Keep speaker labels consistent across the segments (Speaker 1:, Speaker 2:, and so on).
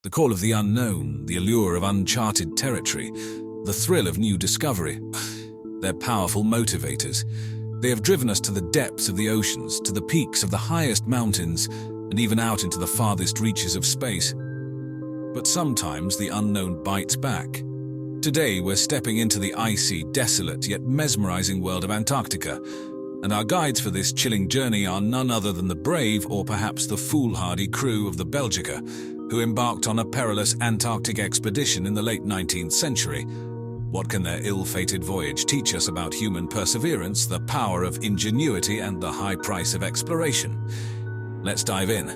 Speaker 1: The call of the unknown, the allure of uncharted territory, the thrill of new discovery. They're powerful motivators. They have driven us to the depths of the oceans, to the peaks of the highest mountains, and even out into the farthest reaches of space. But sometimes the unknown bites back. Today we're stepping into the icy, desolate, yet mesmerizing world of Antarctica, and our guides for this chilling journey are none other than the brave, or perhaps the foolhardy crew of the Belgica, who embarked on a perilous Antarctic expedition in the late 19th century. What can their ill-fated voyage teach us about human perseverance, the power of ingenuity, and the high price of exploration? Let's dive in.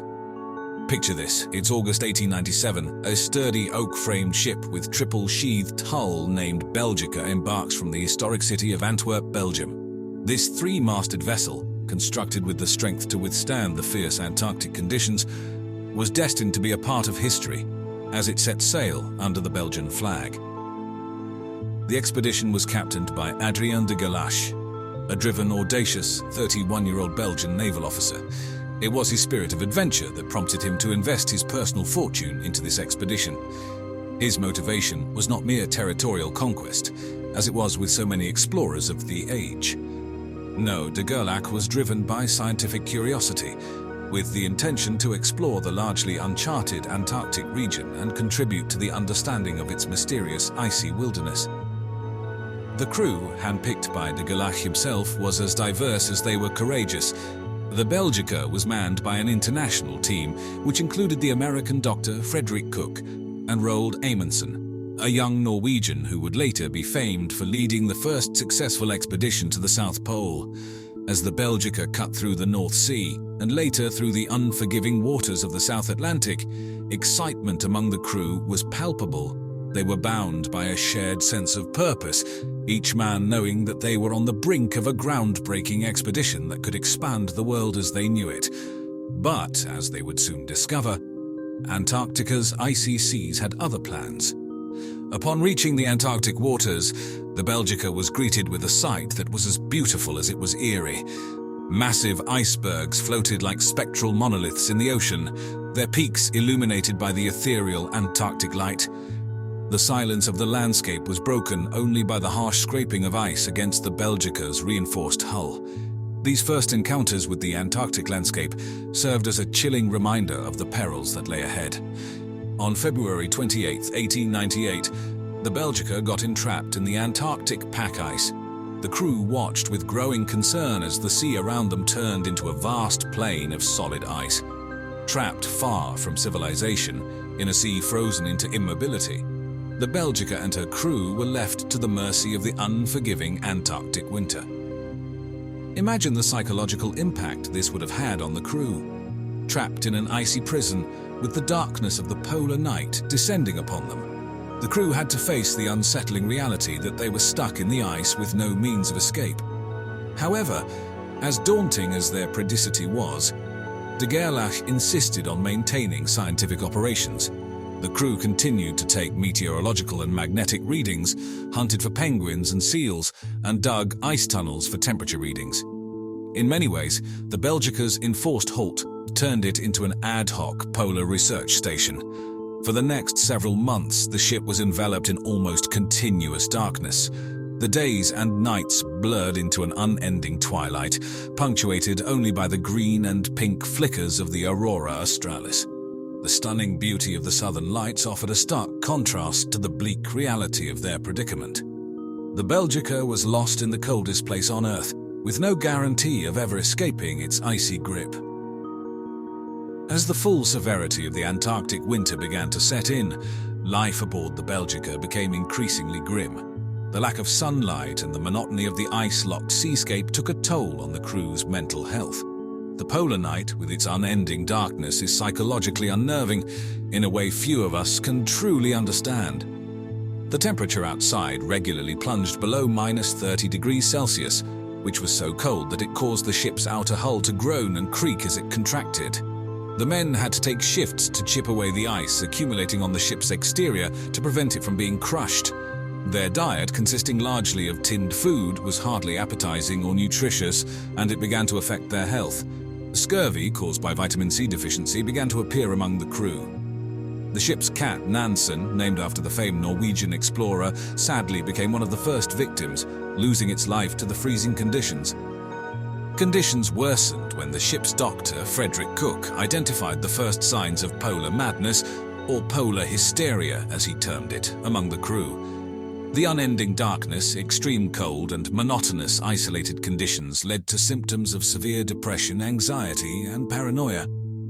Speaker 1: Picture this. It's August 1897. A sturdy oak-framed ship with triple-sheathed hull named Belgica embarks from the historic city of Antwerp, Belgium. This three-masted vessel, constructed with the strength to withstand the fierce Antarctic conditions, was destined to be a part of history as it set sail under the Belgian flag. The expedition was captained by Adrien de Gerlache, a driven, audacious 31-year-old Belgian naval officer. It was his spirit of adventure that prompted him to invest his personal fortune into this expedition. His motivation was not mere territorial conquest, as it was with so many explorers of the age. No, de Gerlache was driven by scientific curiosity, with the intention to explore the largely uncharted Antarctic region and contribute to the understanding of its mysterious icy wilderness. The crew, handpicked by de Gerlache himself, was as diverse as they were courageous. The Belgica was manned by an international team, which included the American doctor Frederick Cook and Roald Amundsen, a young Norwegian who would later be famed for leading the first successful expedition to the South Pole. As the Belgica cut through the North Sea and later through the unforgiving waters of the South Atlantic, excitement among the crew was palpable. They were bound by a shared sense of purpose, each man knowing that they were on the brink of a groundbreaking expedition that could expand the world as they knew it. But, as they would soon discover, Antarctica's icy seas had other plans. Upon reaching the Antarctic waters, the Belgica was greeted with a sight that was as beautiful as it was eerie. Massive icebergs floated like spectral monoliths in the ocean, their peaks illuminated by the ethereal Antarctic light. The silence of the landscape was broken only by the harsh scraping of ice against the Belgica's reinforced hull. These first encounters with the Antarctic landscape served as a chilling reminder of the perils that lay ahead. On February 28, 1898, the Belgica got entrapped in the Antarctic pack ice. The crew watched with growing concern as the sea around them turned into a vast plain of solid ice. Trapped far from civilization, in a sea frozen into immobility, the Belgica and her crew were left to the mercy of the unforgiving Antarctic winter. Imagine the psychological impact this would have had on the crew. Trapped in an icy prison, with the darkness of the polar night descending upon them, the crew had to face the unsettling reality that they were stuck in the ice with no means of escape. However, as daunting as their predicity was, de Gerlache insisted on maintaining scientific operations. The crew continued to take meteorological and magnetic readings, hunted for penguins and seals, and dug ice tunnels for temperature readings. In many ways, the Belgica's enforced halt turned it into an ad hoc polar research station. For the next several months, the ship was enveloped in almost continuous darkness. The days and nights blurred into an unending twilight, punctuated only by the green and pink flickers of the aurora australis. The stunning beauty of the southern lights offered a stark contrast to the bleak reality of their predicament. The Belgica was lost in the coldest place on Earth, with no guarantee of ever escaping its icy grip. As the full severity of the Antarctic winter began to set in, life aboard the Belgica became increasingly grim. The lack of sunlight and the monotony of the ice-locked seascape took a toll on the crew's mental health. The polar night, with its unending darkness, is psychologically unnerving in a way few of us can truly understand. The temperature outside regularly plunged below -30 degrees Celsius, which was so cold that it caused the ship's outer hull to groan and creak as it contracted. The men had to take shifts to chip away the ice accumulating on the ship's exterior to prevent it from being crushed. Their diet, consisting largely of tinned food, was hardly appetizing or nutritious, and it began to affect their health. Scurvy, caused by vitamin C deficiency, began to appear among the crew. The ship's cat, Nansen, named after the famed Norwegian explorer, sadly became one of the first victims, losing its life to the freezing conditions. Conditions worsened when the ship's doctor, Frederick Cook, identified the first signs of polar madness, or polar hysteria as he termed it, among the crew. The unending darkness, extreme cold, and monotonous isolated conditions led to symptoms of severe depression, anxiety, and paranoia.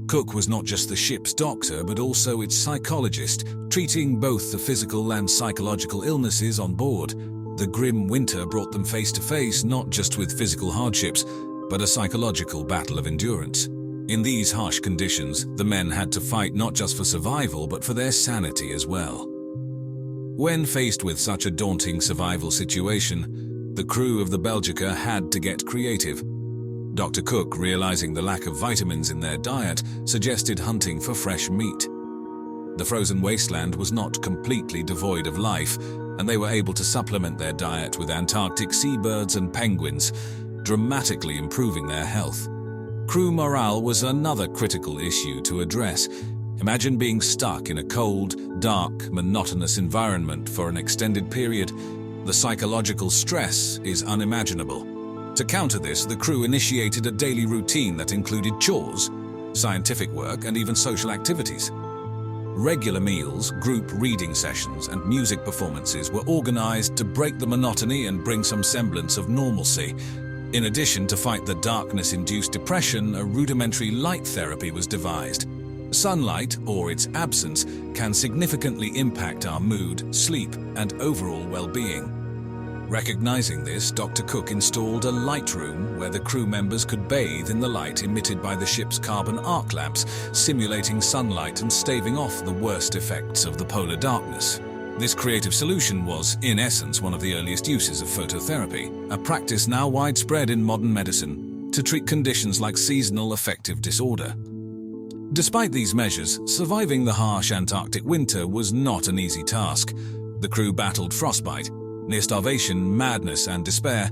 Speaker 1: Cook was not just the ship's doctor, but also its psychologist, treating both the physical and psychological illnesses on board. The grim winter brought them face to face not just with physical hardships, but a psychological battle of endurance. In these harsh conditions, the men had to fight not just for survival, but for their sanity as well. When faced with such a daunting survival situation, the crew of the Belgica had to get creative. Dr. Cook, realizing the lack of vitamins in their diet, suggested hunting for fresh meat. The frozen wasteland was not completely devoid of life, and they were able to supplement their diet with Antarctic seabirds and penguins, dramatically improving their health. Crew morale was another critical issue to address. Imagine being stuck in a cold, dark, monotonous environment for an extended period. The psychological stress is unimaginable. To counter this, the crew initiated a daily routine that included chores, scientific work, and even social activities. Regular meals, group reading sessions, and music performances were organized to break the monotony and bring some semblance of normalcy. In addition, to fight the darkness-induced depression, a rudimentary light therapy was devised. Sunlight, or its absence, can significantly impact our mood, sleep, and overall well-being. Recognizing this, Dr. Cook installed a light room where the crew members could bathe in the light emitted by the ship's carbon arc lamps, simulating sunlight and staving off the worst effects of the polar darkness. This creative solution was, in essence, one of the earliest uses of phototherapy, a practice now widespread in modern medicine to treat conditions like seasonal affective disorder. Despite these measures, surviving the harsh Antarctic winter was not an easy task. The crew battled frostbite, near starvation, madness, and despair.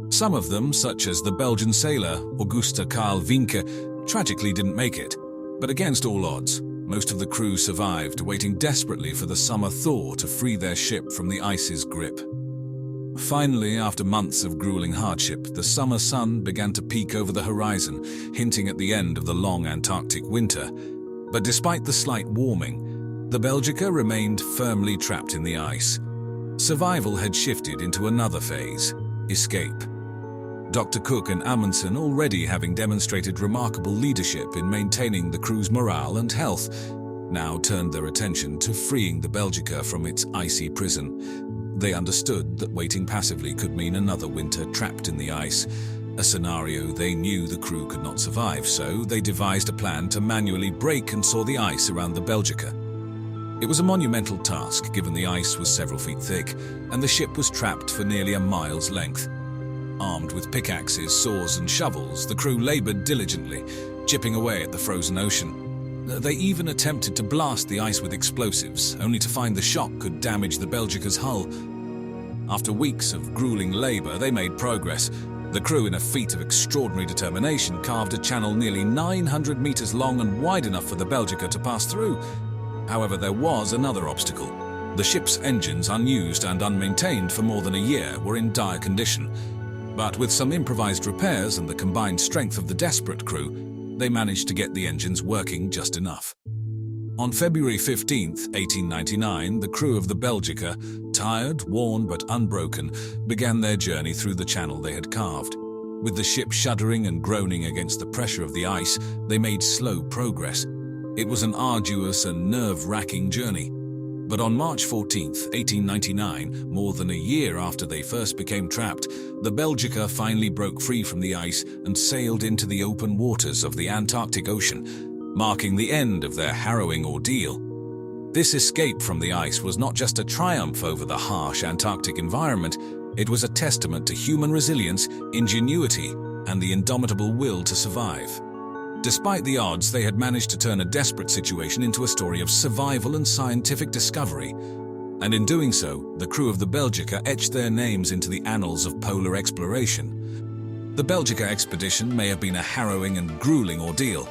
Speaker 1: Some of them, such as the Belgian sailor Augusta Karl Wienke, tragically didn't make it. But against all odds, most of the crew survived, waiting desperately for the summer thaw to free their ship from the ice's grip. Finally, after months of grueling hardship, the summer sun began to peek over the horizon, hinting at the end of the long Antarctic winter. But despite the slight warming, the Belgica remained firmly trapped in the ice. Survival had shifted into another phase: escape. Dr. Cook and Amundsen, already having demonstrated remarkable leadership in maintaining the crew's morale and health, now turned their attention to freeing the Belgica from its icy prison. They understood that waiting passively could mean another winter trapped in the ice, a scenario they knew the crew could not survive, so they devised a plan to manually break and saw the ice around the Belgica. It was a monumental task, given the ice was several feet thick, and the ship was trapped for nearly a mile's length. Armed with pickaxes, saws, and shovels, the crew labored diligently, chipping away at the frozen ocean. They even attempted to blast the ice with explosives, only to find the shock could damage the Belgica's hull. After weeks of grueling labor, they made progress. The crew, in a feat of extraordinary determination, carved a channel nearly 900 meters long and wide enough for the Belgica to pass through. However, there was another obstacle. The ship's engines, unused and unmaintained for more than a year, were in dire condition. But with some improvised repairs and the combined strength of the desperate crew, they managed to get the engines working just enough. On February 15, 1899, the crew of the Belgica, tired, worn but unbroken, began their journey through the channel they had carved. With the ship shuddering and groaning against the pressure of the ice, they made slow progress. It was an arduous and nerve-wracking journey. But on March 14, 1899, more than a year after they first became trapped, the Belgica finally broke free from the ice and sailed into the open waters of the Antarctic Ocean, marking the end of their harrowing ordeal. This escape from the ice was not just a triumph over the harsh Antarctic environment, it was a testament to human resilience, ingenuity, and the indomitable will to survive. Despite the odds, they had managed to turn a desperate situation into a story of survival and scientific discovery. And in doing so, the crew of the Belgica etched their names into the annals of polar exploration. The Belgica expedition may have been a harrowing and grueling ordeal,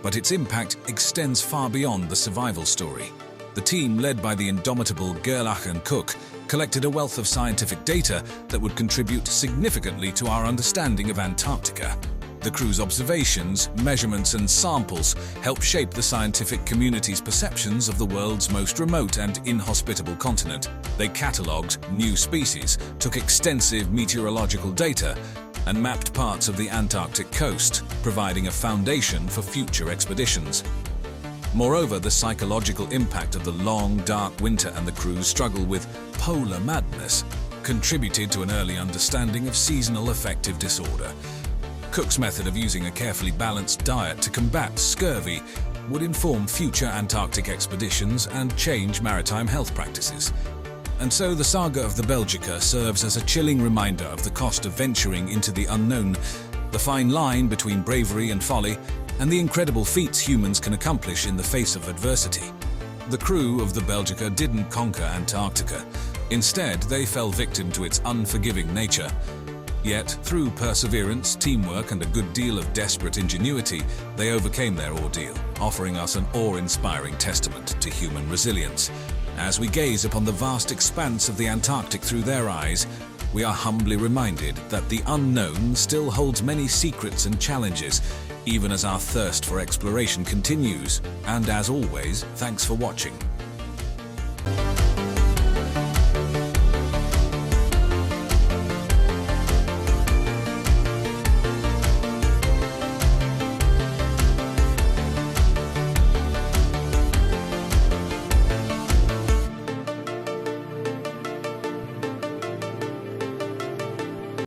Speaker 1: but its impact extends far beyond the survival story. The team, led by the indomitable Gerlach and Cook, collected a wealth of scientific data that would contribute significantly to our understanding of Antarctica. The crew's observations, measurements, and samples help shape the scientific community's perceptions of the world's most remote and inhospitable continent. They catalogued new species, took extensive meteorological data, and mapped parts of the Antarctic coast, providing a foundation for future expeditions. Moreover, the psychological impact of the long, dark winter and the crew's struggle with polar madness contributed to an early understanding of seasonal affective disorder. Cook's method of using a carefully balanced diet to combat scurvy would inform future Antarctic expeditions and change maritime health practices. And so the saga of the Belgica serves as a chilling reminder of the cost of venturing into the unknown, the fine line between bravery and folly, and the incredible feats humans can accomplish in the face of adversity. The crew of the Belgica didn't conquer Antarctica. Instead, they fell victim to its unforgiving nature. Yet, through perseverance, teamwork, and a good deal of desperate ingenuity, they overcame their ordeal, offering us an awe-inspiring testament to human resilience. As we gaze upon the vast expanse of the Antarctic through their eyes, we are humbly reminded that the unknown still holds many secrets and challenges, even as our thirst for exploration continues. And as always, thanks for watching.